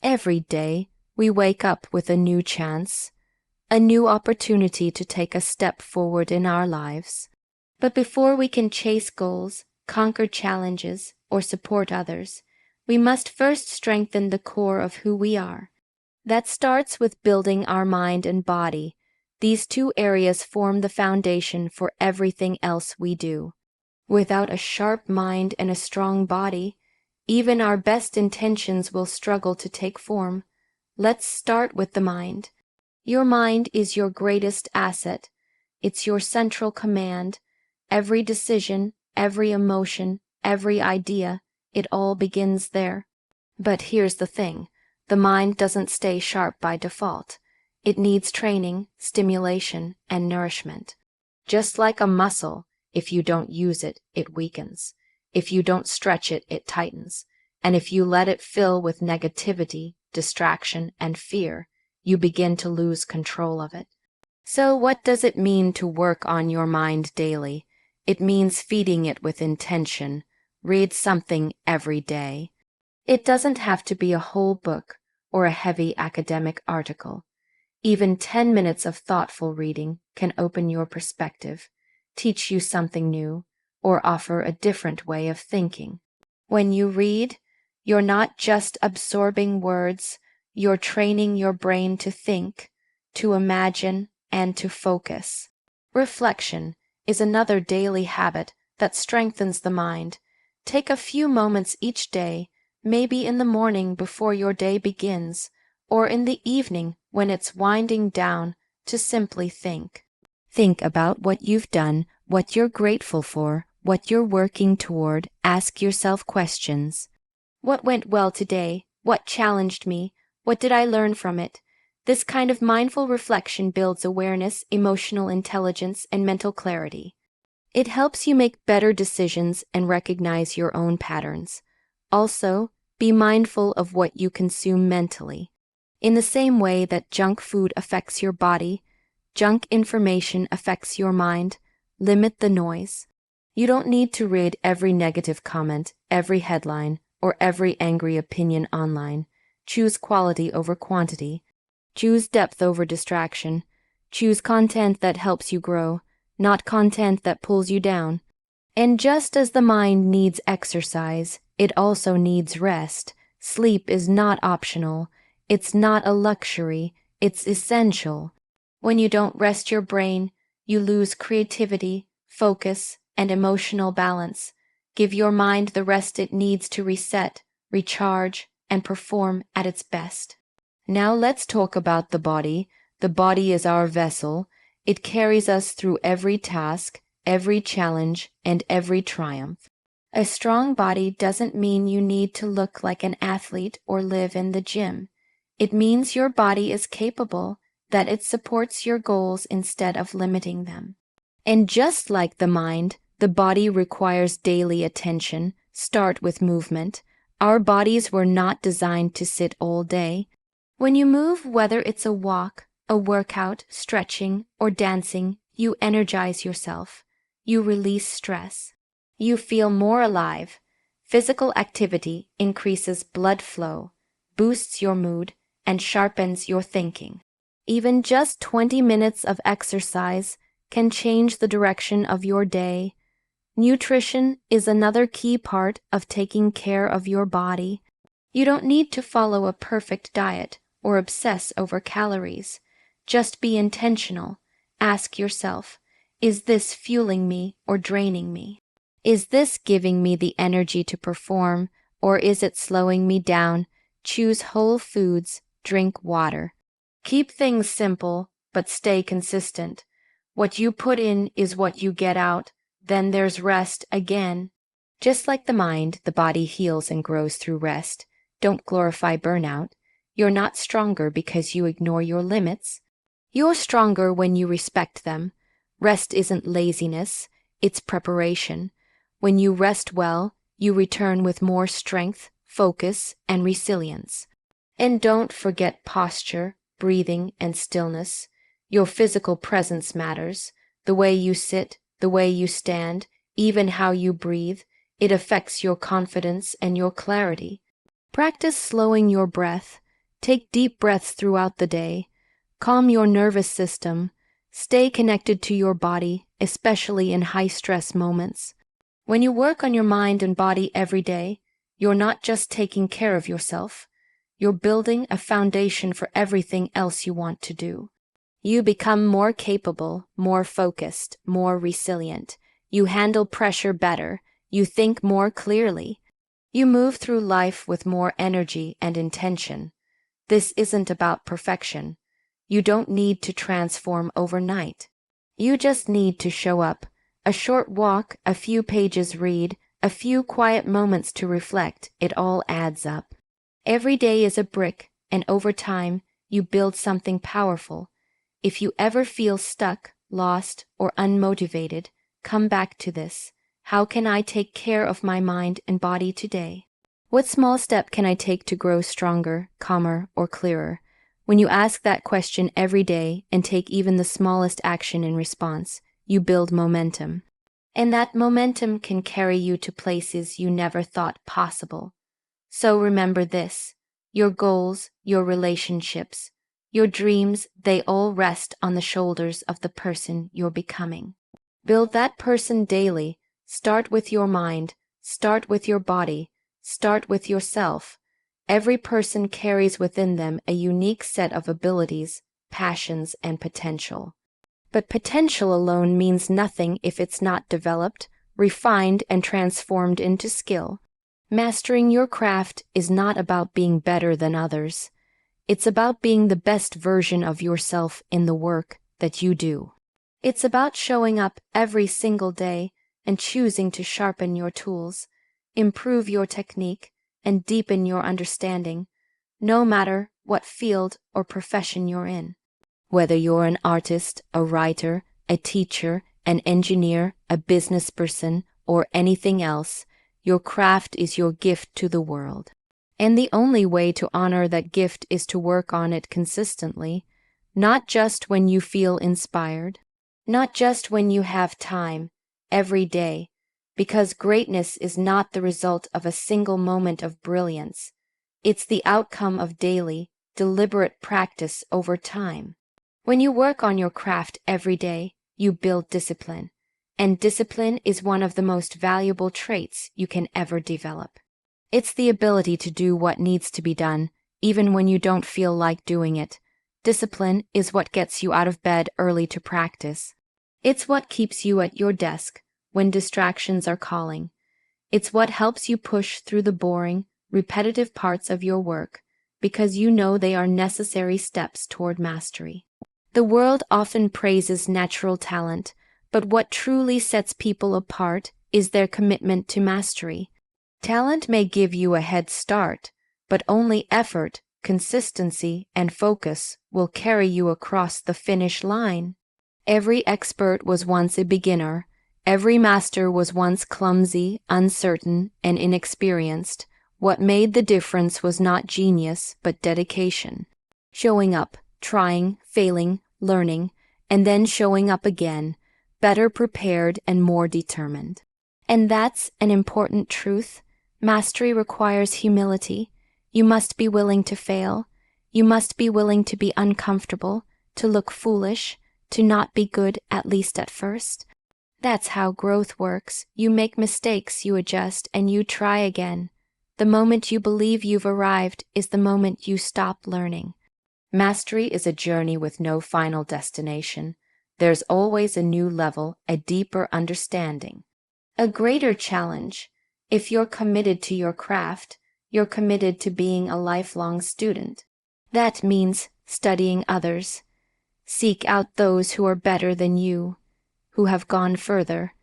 Every day, we wake up with a new chance, a new opportunity to take a step forward in our lives. But before we can chase goals, conquer challenges, or support others, we must first strengthen the core of who we are. That starts with building our mind and body. These two areas form the foundation for everything else we do. Without a sharp mind and a strong body, even our best intentions will struggle to take form. Let's start with the mind. Your mind is your greatest asset. It's your central command. Every decision, every emotion, every idea, it all begins there. But here's the thing. The mind doesn't stay sharp by default. It needs training, stimulation, and nourishment. Just like a muscle, if you don't use it, it weakens. If you don't stretch it, it tightens. And if you let it fill with negativity, distraction, and fear, you begin to lose control of it. So what does it mean to work on your mind daily? It means feeding it with intention. Read something every day. It doesn't have to be a whole book or a heavy academic article. Even 10 minutes of thoughtful reading can open your perspective, teach you something new, or offer a different way of thinking. When you read, you're not just absorbing words, you're training your brain to think, to imagine, and to focus. Reflection is another daily habit that strengthens the mind. Take a few moments each day, maybe in the morning before your day begins, or in the evening when it's winding down, to simply think. Think about what you've done, what you're grateful for, what you're working toward. Ask yourself questions. What went well today? What challenged me? What did I learn from it? This kind of mindful reflection builds awareness, emotional intelligence, and mental clarity. It helps you make better decisions and recognize your own patterns. Also, be mindful of what you consume mentally. In the same way that junk food affects your body, junk information affects your mind. Limit the noise. You don't need to read every negative comment, every headline, or every angry opinion online. Choose quality over quantity. Choose depth over distraction. Choose content that helps you grow, not content that pulls you down. And just as the mind needs exercise, it also needs rest. Sleep is not optional. It's not a luxury. It's essential. When you don't rest your brain, you lose creativity, focus, and emotional balance. Give your mind the rest it needs to reset, recharge, and perform at its best. Now let's talk about the body. The body is our vessel. It carries us through every task, every challenge, and every triumph. A strong body doesn't mean you need to look like an athlete or live in the gym. It means your body is capable, that it supports your goals instead of limiting them. And just like the mind, the body requires daily attention. Start with movement. Our bodies were not designed to sit all day. When you move, whether it's a walk, a workout, stretching, or dancing, you energize yourself. You release stress. You feel more alive. Physical activity increases blood flow, boosts your mood, and sharpens your thinking. Even just 20 minutes of exercise can change the direction of your day. Nutrition is another key part of taking care of your body. You don't need to follow a perfect diet or obsess over calories. Just be intentional. Ask yourself, is this fueling me or draining me? Is this giving me the energy to perform, or is it slowing me down? Choose whole foods, drink water. Keep things simple, but stay consistent. What you put in is what you get out. Then there's rest again. Just like the mind, the body heals and grows through rest. Don't glorify burnout. You're not stronger because you ignore your limits. You're stronger when you respect them. Rest isn't laziness, it's preparation. When you rest well, you return with more strength, focus, and resilience. And don't forget posture, breathing, and stillness. Your physical presence matters. The way you sit, the way you stand, even how you breathe, it affects your confidence and your clarity. Practice slowing your breath. Take deep breaths throughout the day. Calm your nervous system. Stay connected to your body, especially in high-stress moments. When you work on your mind and body every day, you're not just taking care of yourself. You're building a foundation for everything else you want to do. You become more capable, more focused, more resilient. You handle pressure better. You think more clearly. You move through life with more energy and intention. This isn't about perfection. You don't need to transform overnight. You just need to show up. A short walk, a few pages read, a few quiet moments to reflect, it all adds up. Every day is a brick, and over time, you build something powerful. If you ever feel stuck, lost, or unmotivated, come back to this. How can I take care of my mind and body today? What small step can I take to grow stronger, calmer, or clearer? When you ask that question every day and take even the smallest action in response, you build momentum. And that momentum can carry you to places you never thought possible. So remember this: your goals, your relationships, your dreams, they all rest on the shoulders of the person you're becoming. Build that person daily. Start with your mind. Start with your body. Start with yourself. Every person carries within them a unique set of abilities, passions, and potential. But potential alone means nothing if it's not developed, refined, and transformed into skill. Mastering your craft is not about being better than others. It's about being the best version of yourself in the work that you do. It's about showing up every single day and choosing to sharpen your tools, improve your technique, and deepen your understanding, no matter what field or profession you're in. Whether you're an artist, a writer, a teacher, an engineer, a business person, or anything else, your craft is your gift to the world. And the only way to honor that gift is to work on it consistently, not just when you feel inspired, not just when you have time, every day, because greatness is not the result of a single moment of brilliance. It's the outcome of daily, deliberate practice over time. When you work on your craft every day, you build discipline, and discipline is one of the most valuable traits you can ever develop. It's the ability to do what needs to be done, even when you don't feel like doing it. Discipline is what gets you out of bed early to practice. It's what keeps you at your desk when distractions are calling. It's what helps you push through the boring, repetitive parts of your work, because you know they are necessary steps toward mastery. The world often praises natural talent, but what truly sets people apart is their commitment to mastery. Talent may give you a head start, but only effort, consistency, and focus will carry you across the finish line. Every expert was once a beginner. Every master was once clumsy, uncertain, and inexperienced. What made the difference was not genius, but dedication. Showing up, trying, failing, learning, and then showing up again, better prepared and more determined. And that's an important truth. Mastery requires humility. You must be willing to fail. You must be willing to be uncomfortable, to look foolish, to not be good, at least at first. That's how growth works. You make mistakes, you adjust, and you try again. The moment you believe you've arrived is the moment you stop learning. Mastery is a journey with no final destination. There's always a new level, a deeper understanding, a greater challenge. If you're committed to your craft, you're committed to being a lifelong student. That means studying others. Seek out those who are better than you, who have gone further,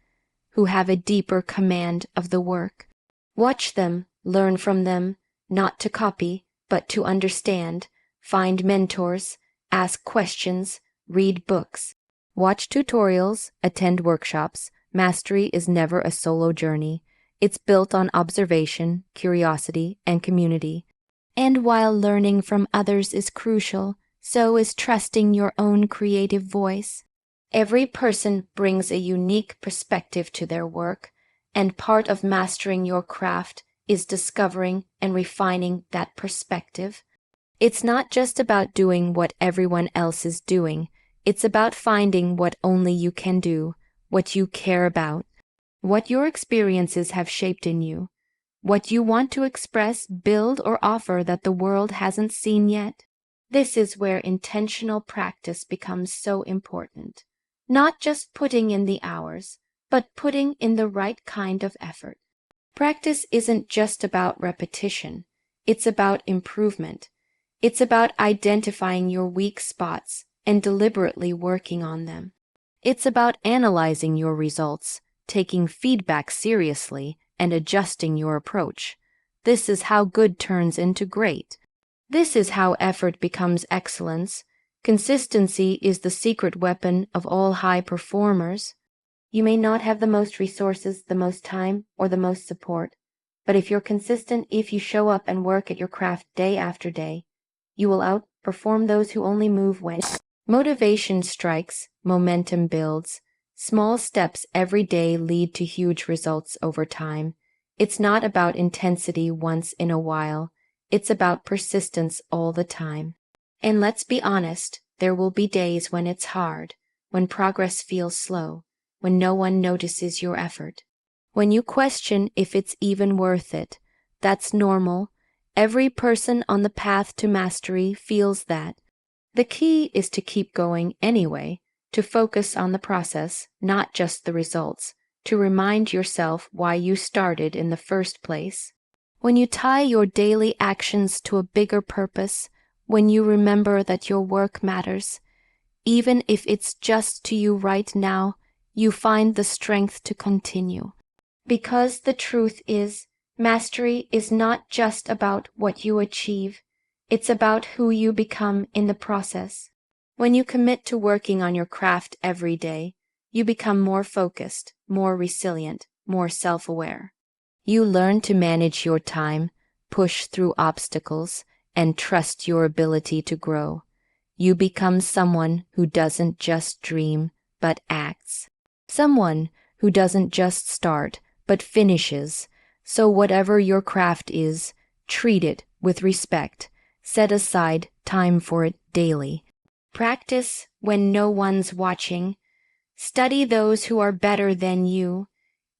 who have a deeper command of the work. Watch them, learn from them, not to copy, but to understand. Find mentors, ask questions, read books. Watch tutorials, attend workshops. Mastery is never a solo journey. It's built on observation, curiosity, and community. And while learning from others is crucial, so is trusting your own creative voice. Every person brings a unique perspective to their work, and part of mastering your craft is discovering and refining that perspective. It's not just about doing what everyone else is doing. It's about finding what only you can do, what you care about, what your experiences have shaped in you, what you want to express, build, or offer that the world hasn't seen yet. This is where intentional practice becomes so important. Not just putting in the hours, but putting in the right kind of effort. Practice isn't just about repetition. It's about improvement. It's about identifying your weak spots and deliberately working on them. It's about analyzing your results, taking feedback seriously, and adjusting your approach. This is how good turns into great. This is how effort becomes excellence. Consistency is the secret weapon of all high performers. You may not have the most resources, the most time, or the most support, but if you're consistent, if you show up and work at your craft day after day, you will outperform those who only move when motivation strikes, momentum builds. Small steps every day lead to huge results over time. It's not about intensity once in a while. It's about persistence all the time. And let's be honest, there will be days when it's hard, when progress feels slow, when no one notices your effort, when you question if it's even worth it. That's normal. Every person on the path to mastery feels that. The key is to keep going anyway, to focus on the process, not just the results, to remind yourself why you started in the first place. When you tie your daily actions to a bigger purpose, when you remember that your work matters, even if it's just to you right now, you find the strength to continue. Because the truth is, mastery is not just about what you achieve, it's about who you become in the process. When you commit to working on your craft every day, you become more focused, more resilient, more self-aware. You learn to manage your time, push through obstacles, and trust your ability to grow. You become someone who doesn't just dream, but acts. Someone who doesn't just start, but finishes. So whatever your craft is, treat it with respect. Set aside time for it daily. Practice when no one's watching. Study those who are better than you.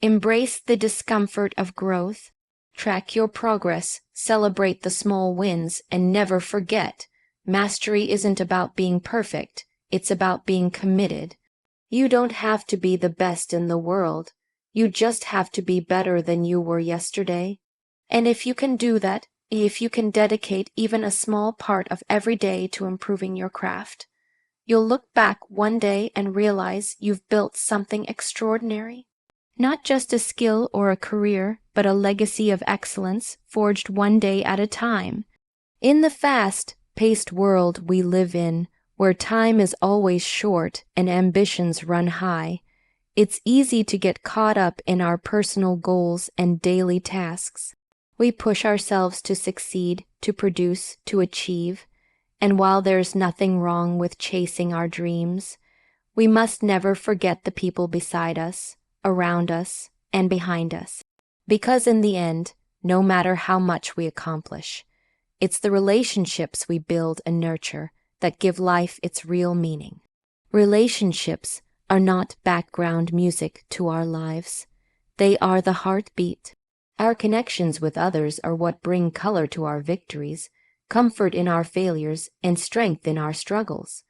Embrace the discomfort of growth. Track your progress, celebrate the small wins, and never forget, mastery isn't about being perfect, it's about being committed. You don't have to be the best in the world. You just have to be better than you were yesterday. And if you can do that, if you can dedicate even a small part of every day to improving your craft, you'll look back one day and realize you've built something extraordinary. Not just a skill or a career, but a legacy of excellence forged one day at a time. In the fast-paced world we live in, where time is always short and ambitions run high, it's easy to get caught up in our personal goals and daily tasks. We push ourselves to succeed, to produce, to achieve, and while there's nothing wrong with chasing our dreams, we must never forget the people beside us, around us, and behind us. Because in the end, no matter how much we accomplish, it's the relationships we build and nurture that give life its real meaning. Relationships are not background music to our lives. They are the heartbeat. Our connections with others are what bring color to our victories, comfort in our failures, and strength in our struggles.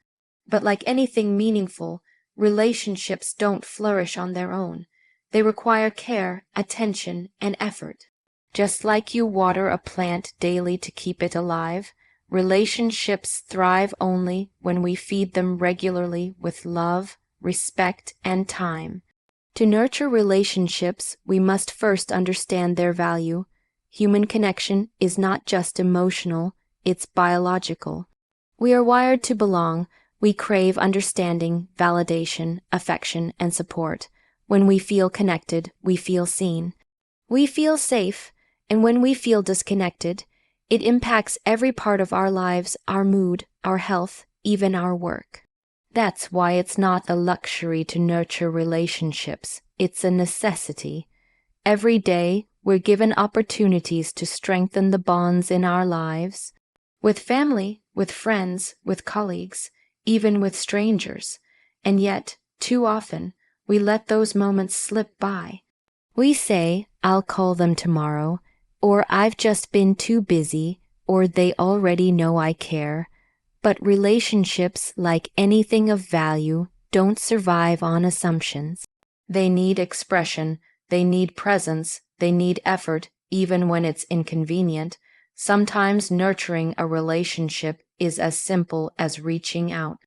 But like anything meaningful, relationships don't flourish on their own. They require care, attention, and effort. Just like you water a plant daily to keep it alive, relationships thrive only when we feed them regularly with love, respect, and time. To nurture relationships, we must first understand their value. Human connection is not just emotional, it's biological. We are wired to belong. We crave understanding, validation, affection, and support. When we feel connected, we feel seen. We feel safe, and when we feel disconnected, it impacts every part of our lives, our mood, our health, even our work. That's why it's not a luxury to nurture relationships. It's a necessity. Every day, we're given opportunities to strengthen the bonds in our lives. with family, with friends, with colleagues, even with strangers. And yet, too often, we let those moments slip by. We say, "I'll call them tomorrow," or "I've just been too busy," or "they already know I care." But relationships, like anything of value, don't survive on assumptions. They need expression, they need presence, they need effort, even when it's inconvenient. Sometimes nurturing a relationship is as simple as reaching out.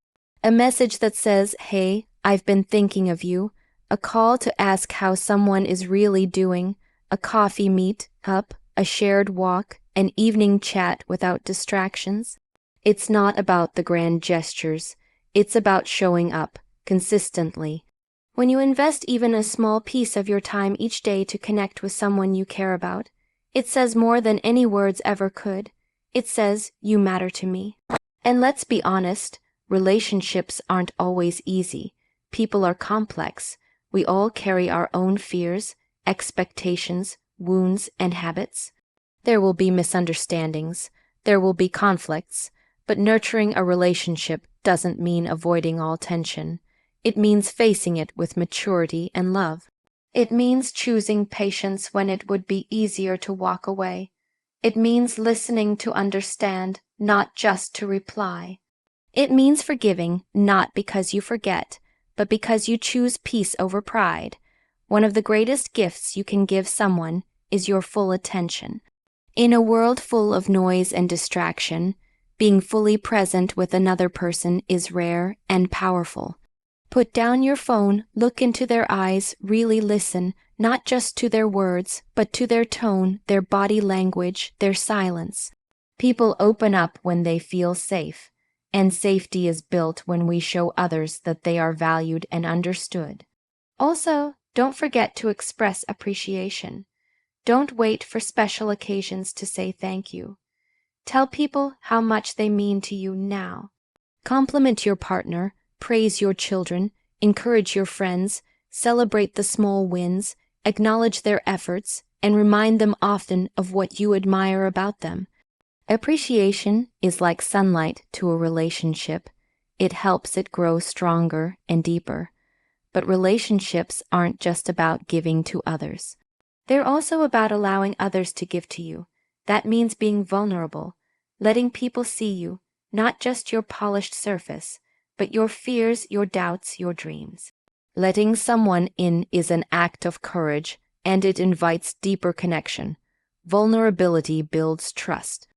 A message that says, "Hey, I've been thinking of you," a call to ask how someone is really doing, a coffee meet up, a shared walk, an evening chat without distractions. It's not about the grand gestures, it's about showing up consistently. When you invest even a small piece of your time each day to connect with someone you care about, it says more than any words ever could. It says, "You matter to me." And let's be honest, relationships aren't always easy. People are complex. We all carry our own fears, expectations, wounds, and habits. There will be misunderstandings. There will be conflicts. But nurturing a relationship doesn't mean avoiding all tension. It means facing it with maturity and love. It means choosing patience when it would be easier to walk away. It means listening to understand, not just to reply. It means forgiving, not because you forget, but because you choose peace over pride. One of the greatest gifts you can give someone is your full attention. In a world full of noise and distraction, being fully present with another person is rare and powerful. Put down your phone, look into their eyes, really listen, not just to their words, but to their tone, their body language, their silence. People open up when they feel safe, and safety is built when we show others that they are valued and understood. Also, don't forget to express appreciation. Don't wait for special occasions to say thank you. Tell people how much they mean to you now. Compliment your partner, praise your children, encourage your friends, celebrate the small wins, acknowledge their efforts, and remind them often of what you admire about them. Appreciation is like sunlight to a relationship. It helps it grow stronger and deeper. But relationships aren't just about giving to others. They're also about allowing others to give to you. That means being vulnerable, letting people see you, not just your polished surface, but your fears, your doubts, your dreams. Letting someone in is an act of courage, and it invites deeper connection. Vulnerability builds trust.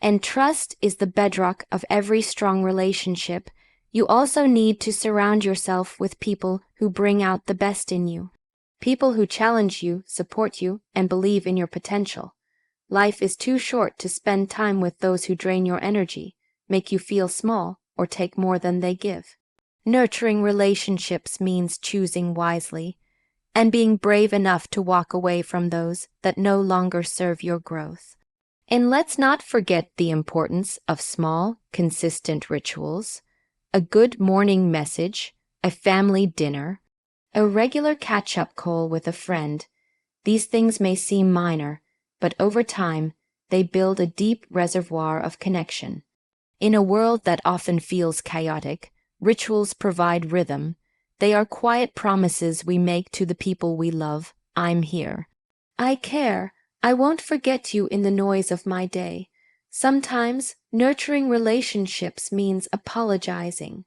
And trust is the bedrock of every strong relationship. You also need to surround yourself with people who bring out the best in you. People who challenge you, support you, and believe in your potential. Life is too short to spend time with those who drain your energy, make you feel small, or take more than they give. Nurturing relationships means choosing wisely, and being brave enough to walk away from those that no longer serve your growth. And let's not forget the importance of small, consistent rituals. A good morning message, a family dinner, a regular catch-up call with a friend. These things may seem minor, but over time, they build a deep reservoir of connection. In a world that often feels chaotic, rituals provide rhythm. They are quiet promises we make to the people we love. "I'm here. I care. I won't forget you in the noise of my day." Sometimes, nurturing relationships means apologizing,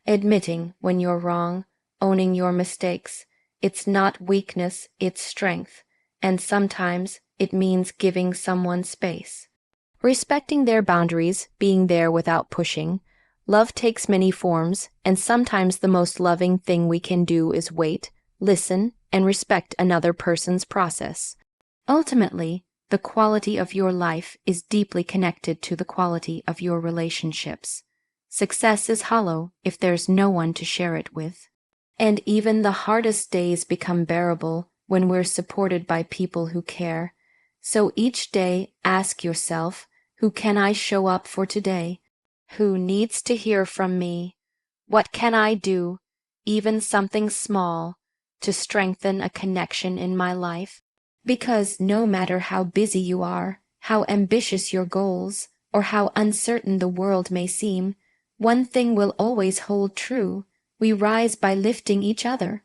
admitting when you're wrong, owning your mistakes. It's not weakness, it's strength. And sometimes it means giving someone space. Respecting their boundaries, being there without pushing. Love takes many forms, and sometimes the most loving thing we can do is wait, listen, and respect another person's process. Ultimately, the quality of your life is deeply connected to the quality of your relationships. Success is hollow if there's no one to share it with. And even the hardest days become bearable when we're supported by people who care. So each day, ask yourself, who can I show up for today? Who needs to hear from me? What can I do, even something small, to strengthen a connection in my life? Because no matter how busy you are, how ambitious your goals, or how uncertain the world may seem, one thing will always hold true: we rise by lifting each other.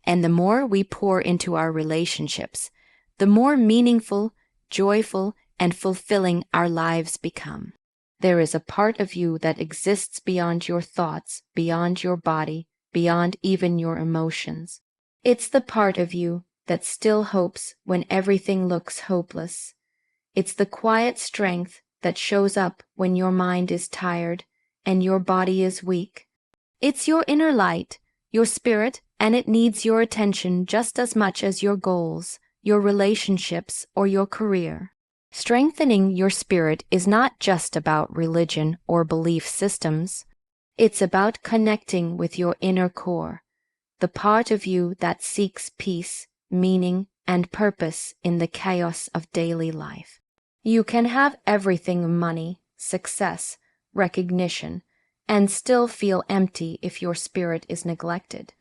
And the more we pour into our relationships, the more meaningful, joyful, and fulfilling our lives become. There is a part of you that exists beyond your thoughts, beyond your body, beyond even your emotions. It's the part of you that still hopes when everything looks hopeless. It's the quiet strength that shows up when your mind is tired and your body is weak. It's your inner light, your spirit, and it needs your attention just as much as your goals, your relationships, or your career. Strengthening your spirit is not just about religion or belief systems. It's about connecting with your inner core, the part of you that seeks peace, meaning, and purpose in the chaos of daily life. You can have everything: money, success, recognition, and still feel empty if your spirit is neglected.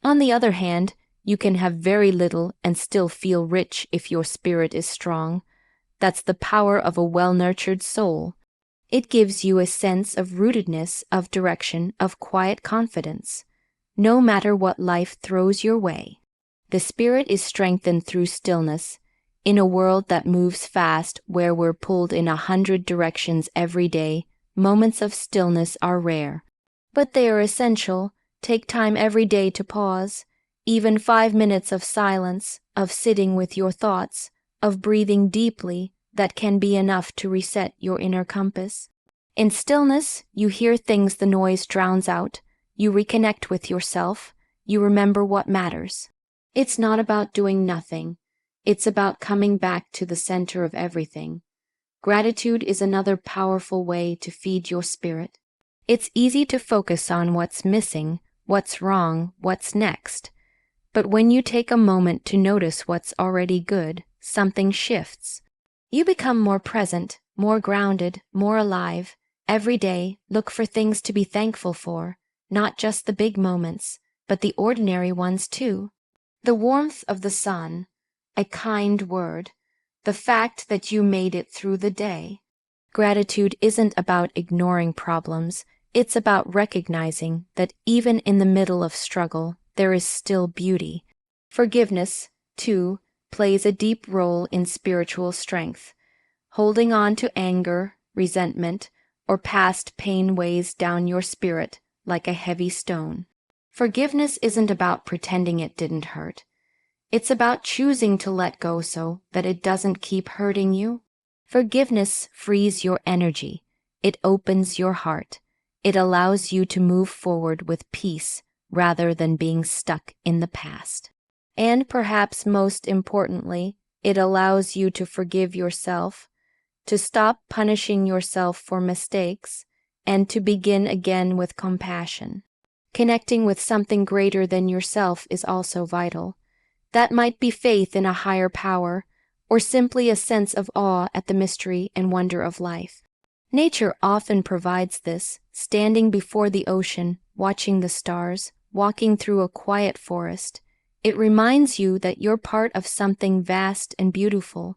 On the other hand, you can have very little and still feel rich if your spirit is strong. That's the power of a well-nurtured soul. It gives you a sense of rootedness, of direction, of quiet confidence, no matter what life throws your way. The spirit is strengthened through stillness. In a world that moves fast, where we're pulled in 100 directions every day, moments of stillness are rare. But they are essential. Take time every day to pause. Even 5 minutes of silence, of sitting with your thoughts, of breathing deeply, that can be enough to reset your inner compass. In stillness, you hear things the noise drowns out. You reconnect with yourself. You remember what matters. It's not about doing nothing. It's about coming back to the center of everything. Gratitude is another powerful way to feed your spirit. It's easy to focus on what's missing, what's wrong, what's next. But when you take a moment to notice what's already good, something shifts. You become more present, more grounded, more alive. Every day, look for things to be thankful for, not just the big moments, but the ordinary ones too. The warmth of the sun, a kind word, the fact that you made it through the day. Gratitude isn't about ignoring problems. It's about recognizing that even in the middle of struggle, there is still beauty. Forgiveness, too, plays a deep role in spiritual strength. Holding on to anger, resentment, or past pain weighs down your spirit like a heavy stone. Forgiveness isn't about pretending it didn't hurt. It's about choosing to let go so that it doesn't keep hurting you. Forgiveness frees your energy. It opens your heart. It allows you to move forward with peace rather than being stuck in the past. And perhaps most importantly, it allows you to forgive yourself, to stop punishing yourself for mistakes, and to begin again with compassion. Connecting with something greater than yourself is also vital. That might be faith in a higher power, or simply a sense of awe at the mystery and wonder of life. Nature often provides this, standing before the ocean, watching the stars, walking through a quiet forest. It reminds you that you're part of something vast and beautiful.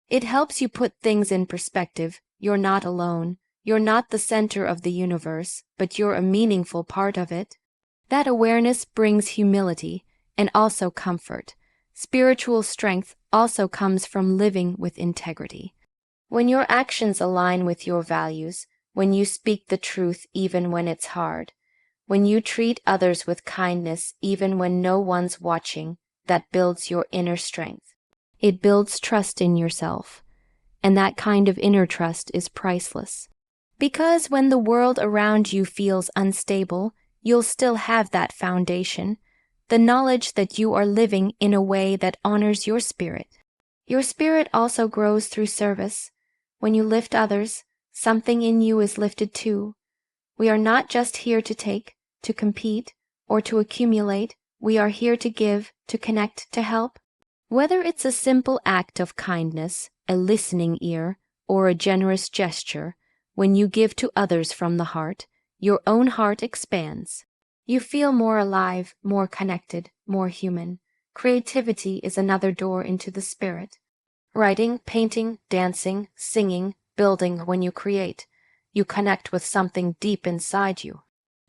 It helps you put things in perspective. You're not alone. You're not the center of the universe, but you're a meaningful part of it. That awareness brings humility and also comfort. Spiritual strength also comes from living with integrity. When your actions align with your values, when you speak the truth even when it's hard, when you treat others with kindness even when no one's watching, that builds your inner strength. It builds trust in yourself, and that kind of inner trust is priceless. Because when the world around you feels unstable, you'll still have that foundation, the knowledge that you are living in a way that honors your spirit. Your spirit also grows through service. When you lift others, something in you is lifted too. We are not just here to take, to compete, or to accumulate. We are here to give, to connect, to help. Whether it's a simple act of kindness, a listening ear, or a generous gesture, when you give to others from the heart, your own heart expands. You feel more alive, more connected, more human. Creativity is another door into the spirit. Writing, painting, dancing, singing, building when you create. You connect with something deep inside you.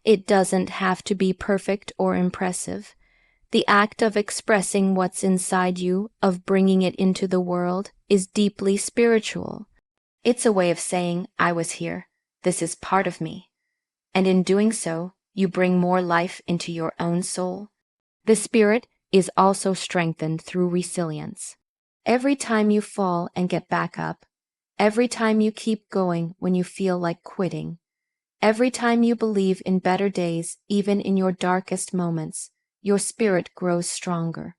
It doesn't have to be perfect or impressive. The act of expressing what's inside you, of bringing it into the world, is deeply spiritual. It's a way of saying, I was here. This is part of me. And in doing so, you bring more life into your own soul. The spirit is also strengthened through resilience. Every time you fall and get back up, every time you keep going when you feel like quitting, every time you believe in better days, even in your darkest moments, your spirit grows stronger.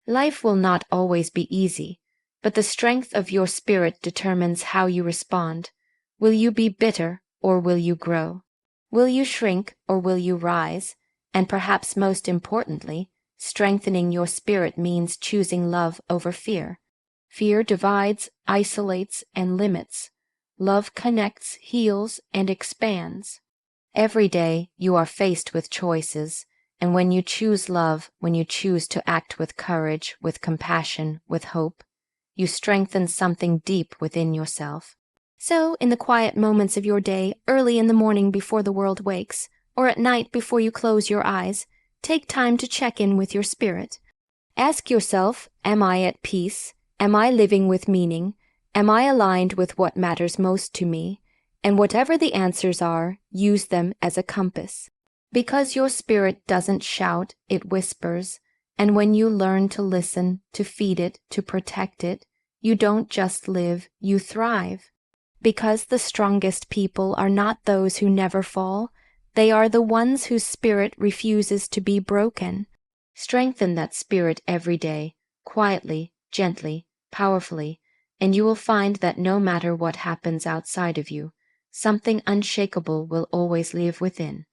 Life will not always be easy, but the strength of your spirit determines how you respond. Will you be bitter or will you grow? Will you shrink or will you rise? And perhaps most importantly, strengthening your spirit means choosing love over fear. Fear divides, isolates, and limits. Love connects, heals, and expands. Every day you are faced with choices, and when you choose love, when you choose to act with courage, with compassion, with hope, you strengthen something deep within yourself. So, in the quiet moments of your day, early in the morning before the world wakes, or at night before you close your eyes, take time to check in with your spirit. Ask yourself, am I at peace? Am I living with meaning? Am I aligned with what matters most to me? And whatever the answers are, use them as a compass. Because your spirit doesn't shout, it whispers. And when you learn to listen, to feed it, to protect it, you don't just live, you thrive. Because the strongest people are not those who never fall, they are the ones whose spirit refuses to be broken. Strengthen that spirit every day, quietly, gently, powerfully, and you will find that no matter what happens outside of you, something unshakable will always live within.